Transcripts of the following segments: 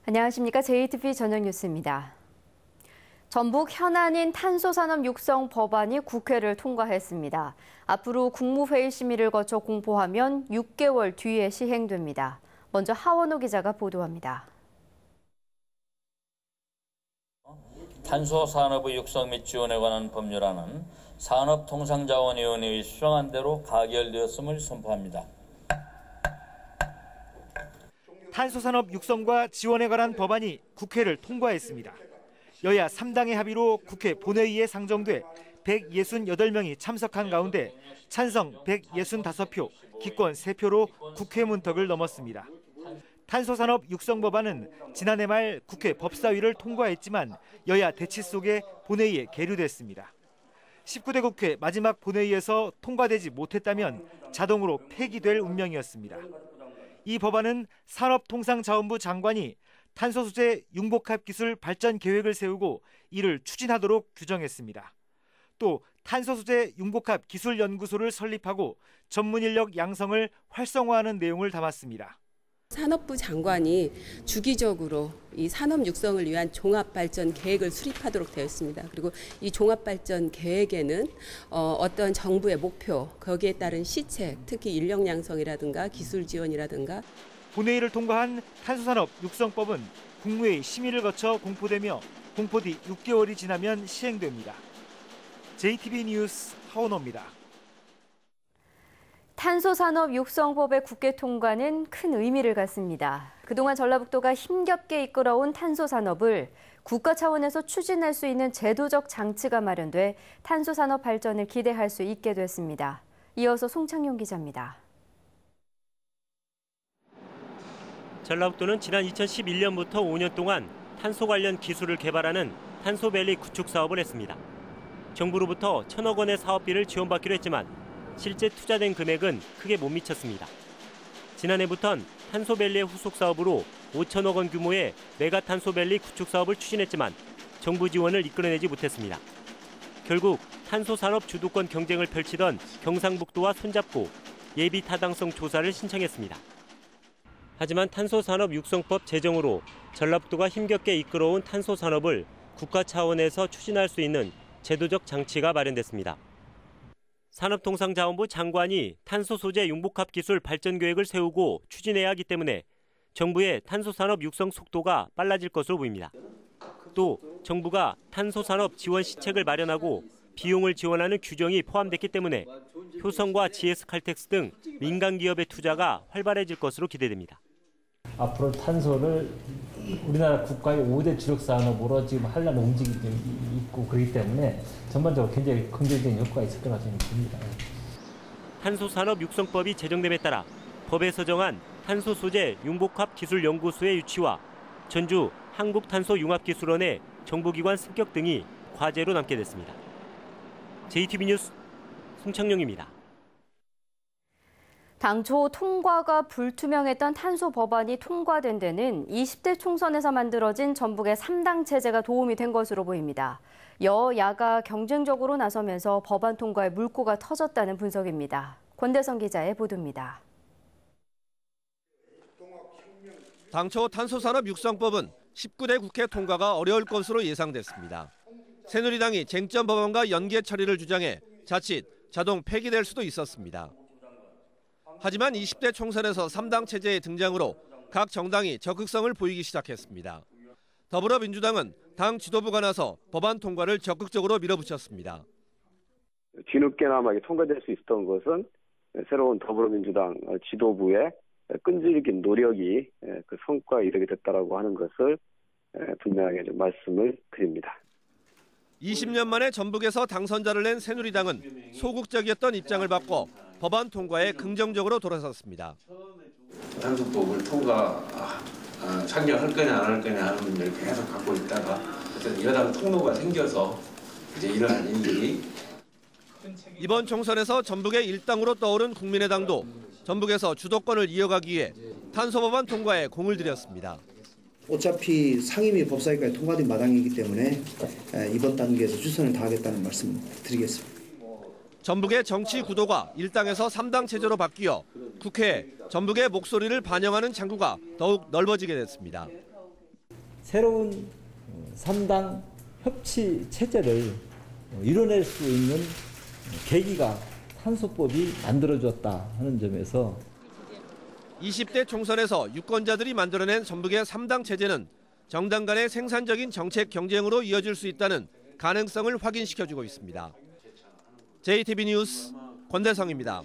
안녕하십니까. JTBC 저녁 뉴스입니다. 전북 현안인 탄소산업 육성 법안이 국회를 통과했습니다. 앞으로 국무회의 심의를 거쳐 공포하면 6개월 뒤에 시행됩니다. 먼저 하원호 기자가 보도합니다. 탄소산업의 육성 및 지원에 관한 법률안은 산업통상자원위원회의 수정안대로 가결되었음을 선포합니다. 탄소산업 육성과 지원에 관한 법안이 국회를 통과했습니다. 여야 3당의 합의로 국회 본회의에 상정돼 168명이 참석한 가운데 찬성 165표, 기권 3표로 국회 문턱을 넘었습니다. 탄소산업 육성 법안은 지난해 말 국회 법사위를 통과했지만 여야 대치 속에 본회의에 계류됐습니다. 19대 국회 마지막 본회의에서 통과되지 못했다면 자동으로 폐기될 운명이었습니다. 이 법안은 산업통상자원부 장관이 탄소소재 융복합 기술 발전 계획을 세우고 이를 추진하도록 규정했습니다. 또 탄소소재 융복합 기술연구소를 설립하고 전문 인력 양성을 활성화하는 내용을 담았습니다. 산업부 장관이 주기적으로 이 산업 육성을 위한 종합발전 계획을 수립하도록 되어 있습니다. 그리고 이 종합발전 계획에는 어떤 정부의 목표, 거기에 따른 시책, 특히 인력 양성이라든가 기술 지원이라든가. 본회의를 통과한 탄소산업 육성법은 국무회의 심의를 거쳐 공포되며 공포 뒤 6개월이 지나면 시행됩니다. JTBC 뉴스 하원호입니다. 탄소산업 육성법의 국회 통과는 큰 의미를 갖습니다. 그동안 전라북도가 힘겹게 이끌어온 탄소산업을 국가 차원에서 추진할 수 있는 제도적 장치가 마련돼 탄소산업 발전을 기대할 수 있게 됐습니다. 이어서 송창용 기자입니다. 전라북도는 지난 2011년부터 5년 동안 탄소 관련 기술을 개발하는 탄소밸리 구축 사업을 했습니다. 정부로부터 1,000억 원의 사업비를 지원받기로 했지만 실제 투자된 금액은 크게 못 미쳤습니다. 지난해부턴 탄소밸리의 후속 사업으로 5천억 원 규모의 메가탄소밸리 구축 사업을 추진했지만 정부 지원을 이끌어내지 못했습니다. 결국 탄소산업 주도권 경쟁을 펼치던 경상북도와 손잡고 예비 타당성 조사를 신청했습니다. 하지만 탄소산업 육성법 제정으로 전라북도가 힘겹게 이끌어온 탄소산업을 국가 차원에서 추진할 수 있는 제도적 장치가 마련됐습니다. 산업통상자원부 장관이 탄소 소재 융복합 기술 발전 계획을 세우고 추진해야 하기 때문에 정부의 탄소산업 육성 속도가 빨라질 것으로 보입니다. 또 정부가 탄소산업 지원 시책을 마련하고 비용을 지원하는 규정이 포함됐기 때문에 효성과 GS칼텍스 등 민간 기업의 투자가 활발해질 것으로 기대됩니다. 앞으로 탄소를 우리나라 국가의 5대 주력 산업으로 지금 하려는 움직임이 있고 그렇기 때문에 전반적으로 굉장히 긍정적인 효과가 있을 거라고 저는 봅니다. 탄소산업 육성법이 제정됨에 따라 법에서 정한 탄소 소재 융복합 기술연구소의 유치와 전주 한국탄소융합기술원의 정보기관 승격 등이 과제로 남게 됐습니다. JTBC 뉴스 송창용입니다. 당초 통과가 불투명했던 탄소 법안이 통과된 데는 20대 총선에서 만들어진 전북의 3당 체제가 도움이 된 것으로 보입니다. 여야가 경쟁적으로 나서면서 법안 통과에 물꼬가 터졌다는 분석입니다. 권대성 기자의 보도입니다. 당초 탄소산업 육성법은 19대 국회 통과가 어려울 것으로 예상됐습니다. 새누리당이 쟁점 법안과 연계 처리를 주장해 자칫 자동 폐기될 수도 있었습니다. 하지만 20대 총선에서 3당 체제의 등장으로 각 정당이 적극성을 보이기 시작했습니다. 더불어민주당은 당 지도부가 나서 법안 통과를 적극적으로 밀어붙였습니다. 뒤늦게나마 통과될 수 있었던 것은 새로운 더불어민주당 지도부의 끈질긴 노력이 그 성과에 이르게 됐다라고 하는 것을 분명하게 좀 말씀을 드립니다. 20년 만에 전북에서 당선자를 낸 새누리당은 소극적이었던 입장을 바꿔 법안 통과에 긍정적으로 돌아섰습니다. 탄소법을 상정할 거냐 안 할 거냐 하는 문제를 계속 갖고 있다가 어쨌든 여당 통로가 생겨서 이제 이러한 일들이 이번 총선에서 전북의 일당으로 떠오른 국민의당도 전북에서 주도권을 이어가기 위해 탄소법안 통과에 공을 들였습니다. 어차피 상임위 법사위까지 통과된 마당이기 때문에 이번 단계에서 최선을 다하겠다는 말씀 드리겠습니다. 전북의 정치 구도가 1당에서 3당 체제로 바뀌어 국회에 전북의 목소리를 반영하는 창구가 더욱 넓어지게 됐습니다. 새로운 3당 협치 체제를 이뤄낼 수 있는 계기가 탄소법이 만들어졌다 하는 점에서 20대 총선에서 유권자들이 만들어낸 전북의 3당 체제는 정당 간의 생산적인 정책 경쟁으로 이어질 수 있다는 가능성을 확인시켜주고 있습니다. JTB 뉴스 권대성입니다.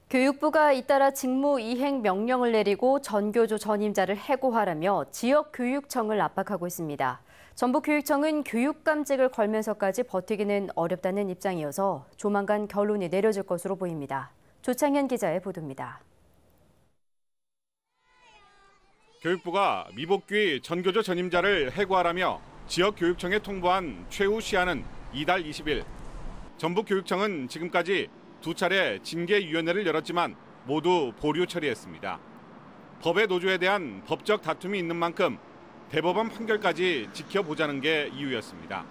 교육부가 잇따라 직무 이행 명령을 내리고 전교조 전임자를 해고하라며 지역교육청을 압박하고 있습니다. 전북교육청은 교육감직을 걸면서까지 버티기는 어렵다는 입장이어서 조만간 결론이 내려질 것으로 보입니다. 조창현 기자의 보도입니다. 교육부가 미복귀 전교조 전임자를 해고하라며 지역교육청에 통보한 최후 시한은 이달 20일. 전북교육청은 지금까지 2차례 징계위원회를 열었지만 모두 보류 처리했습니다. 법의 노조에 대한 법적 다툼이 있는 만큼 대법원 판결까지 지켜보자는 게 이유였습니다.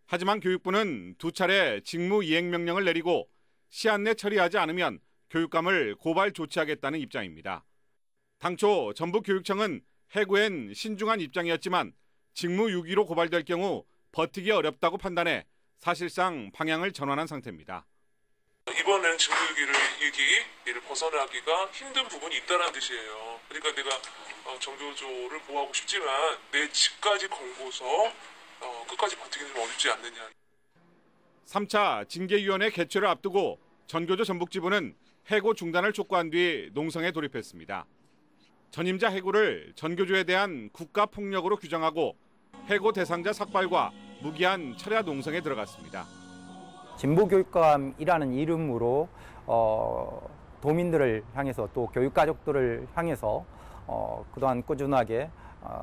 하지만 교육부는 2차례 직무 이행 명령을 내리고 시한 내 처리하지 않으면 교육감을 고발 조치하겠다는 입장입니다. 당초 전북교육청은 해고엔 신중한 입장이었지만 직무 유기로 고발될 경우 버티기 어렵다고 판단해 사실상 방향을 전환한 상태입니다. 이번에는 직무유기를 벗어나기가 힘든 부분이 있다는 뜻이에요. 그러니까 내가 전교조를 보호하고 싶지만 내 집까지 걸고서 끝까지 버티기는 좀 어렵지 않느냐. 3차 징계위원회 개최를 앞두고 전교조 전북지부는 해고 중단을 촉구한 뒤 농성에 돌입했습니다. 전임자 해고를 전교조에 대한 국가폭력으로 규정하고 해고 대상자 삭발과 무기한 철야 농성에 들어갔습니다. 진보교육감이라는 이름으로 도민들을 향해서 또 교육가족들을 향해서 그동안 꾸준하게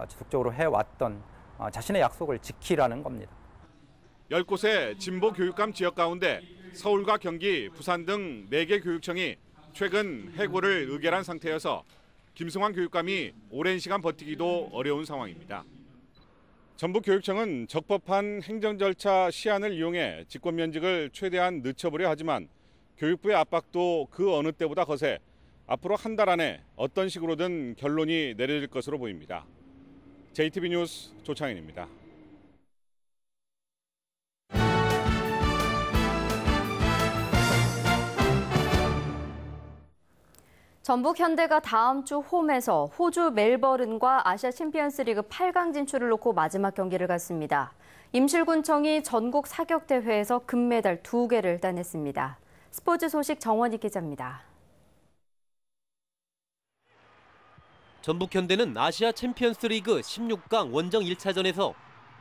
지속적으로 해왔던 자신의 약속을 지키라는 겁니다. 10곳의 진보교육감 지역 가운데 서울과 경기, 부산 등 4개 교육청이 최근 해고를 의결한 상태여서 김승환 교육감이 오랜 시간 버티기도 어려운 상황입니다. 전북교육청은 적법한 행정 절차 시한을 이용해 직권 면직을 최대한 늦춰보려 하지만 교육부의 압박도 그 어느 때보다 거세 앞으로 한 달 안에 어떤 식으로든 결론이 내려질 것으로 보입니다. JTB 뉴스 조창현입니다. 전북 현대가 다음 주 홈에서 호주 멜버른과 아시아 챔피언스리그 8강 진출을 놓고 마지막 경기를 갖습니다. 임실군청이 전국 사격대회에서 금메달 2개를 따냈습니다. 스포츠 소식 정원희 기자입니다. 전북 현대는 아시아 챔피언스 리그 16강 원정 1차전에서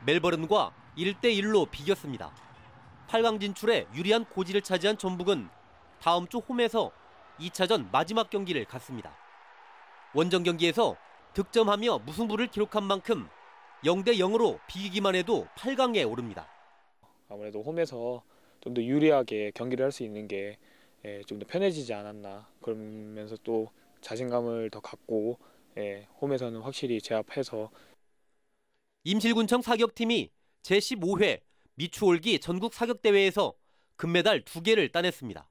멜버른과 1대1로 비겼습니다. 8강 진출에 유리한 고지를 차지한 전북은 다음 주 홈에서 2차전 마지막 경기를 갖습니다. 원정 경기에서 득점하며 무승부를 기록한 만큼 0대0으로 비기기만 해도 8강에 오릅니다. 아무래도 홈에서 좀 더 유리하게 경기를 할 수 있는 게 좀 더 편해지지 않았나. 그러면서 또 자신감을 더 갖고 홈에서는 확실히 제압해서. 임실군청 사격팀이 제15회 미추홀기 전국 사격대회에서 금메달 2개를 따냈습니다.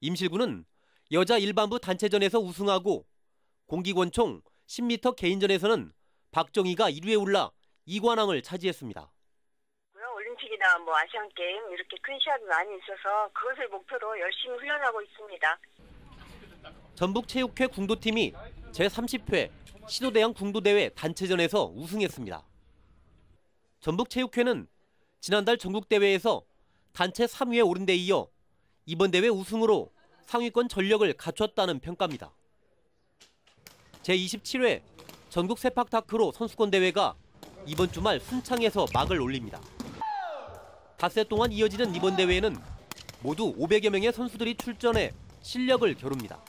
임실군은 여자 일반부 단체전에서 우승하고 공기권총 10m 개인전에서는 박정희가 1위에 올라 2관왕을 차지했습니다. 올림픽이나 아시안게임 이렇게 큰 시합이 많이 있어서 그것을 목표로 열심히 훈련하고 있습니다. 전북체육회 궁도팀이 제30회 시도대항 궁도대회 단체전에서 우승했습니다. 전북체육회는 지난달 전국대회에서 단체 3위에 오른 데 이어 이번 대회 우승으로 상위권 전력을 갖췄다는 평가입니다. 제27회 전국 세팍타크로 선수권 대회가 이번 주말 순창에서 막을 올립니다. 닷새 동안 이어지는 이번 대회에는 모두 500여 명의 선수들이 출전해 실력을 겨룹니다.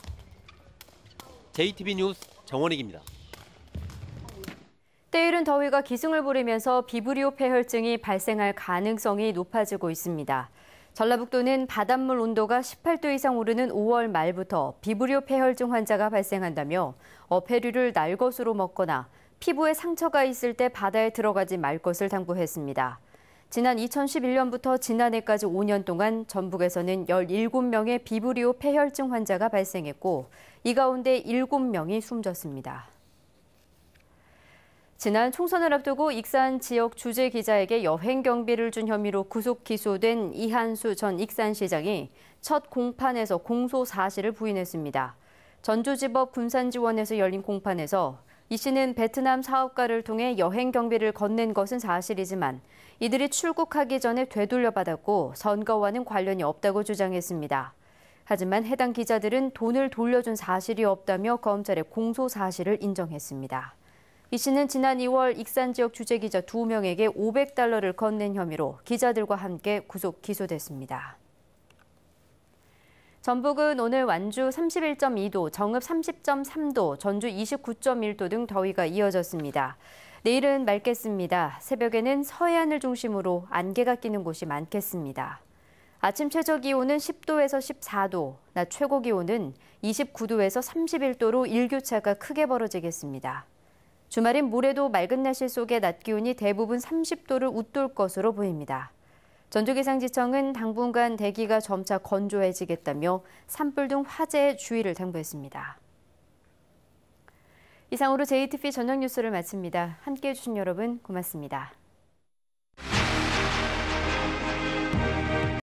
JTB 뉴스 정원익입니다. 때이른 더위가 기승을 부리면서 비브리오 폐혈증이 발생할 가능성이 높아지고 있습니다. 전라북도는 바닷물 온도가 18도 이상 오르는 5월 말부터 비브리오 폐혈증 환자가 발생한다며 어패류를 날것으로 먹거나 피부에 상처가 있을 때 바다에 들어가지 말 것을 당부했습니다. 지난 2011년부터 지난해까지 5년 동안 전북에서는 17명의 비브리오 폐혈증 환자가 발생했고 이 가운데 7명이 숨졌습니다. 지난 총선을 앞두고 익산 지역 주재 기자에게 여행 경비를 준 혐의로 구속 기소된 이한수 전 익산시장이 첫 공판에서 공소 사실을 부인했습니다. 전주지법 군산지원에서 열린 공판에서 이 씨는 베트남 사업가를 통해 여행 경비를 건넨 것은 사실이지만 이들이 출국하기 전에 되돌려받았고 선거와는 관련이 없다고 주장했습니다. 하지만 해당 기자들은 돈을 돌려준 사실이 없다며 검찰의 공소 사실을 인정했습니다. 이 씨는 지난 2월 익산 지역 주재기자 2명에게 $500를 건넨 혐의로 기자들과 함께 구속 기소됐습니다. 전북은 오늘 완주 31.2도, 정읍 30.3도, 전주 29.1도 등 더위가 이어졌습니다. 내일은 맑겠습니다. 새벽에는 서해안을 중심으로 안개가 끼는 곳이 많겠습니다. 아침 최저 기온은 10도에서 14도, 낮 최고 기온은 29도에서 31도로 일교차가 크게 벌어지겠습니다. 주말인 모레도 맑은 날씨 속에 낮 기온이 대부분 30도를 웃돌 것으로 보입니다. 전주기상지청은 당분간 대기가 점차 건조해지겠다며 산불 등 화재에 주의를 당부했습니다. 이상으로 JTBC 저녁 뉴스를 마칩니다. 함께해 주신 여러분 고맙습니다.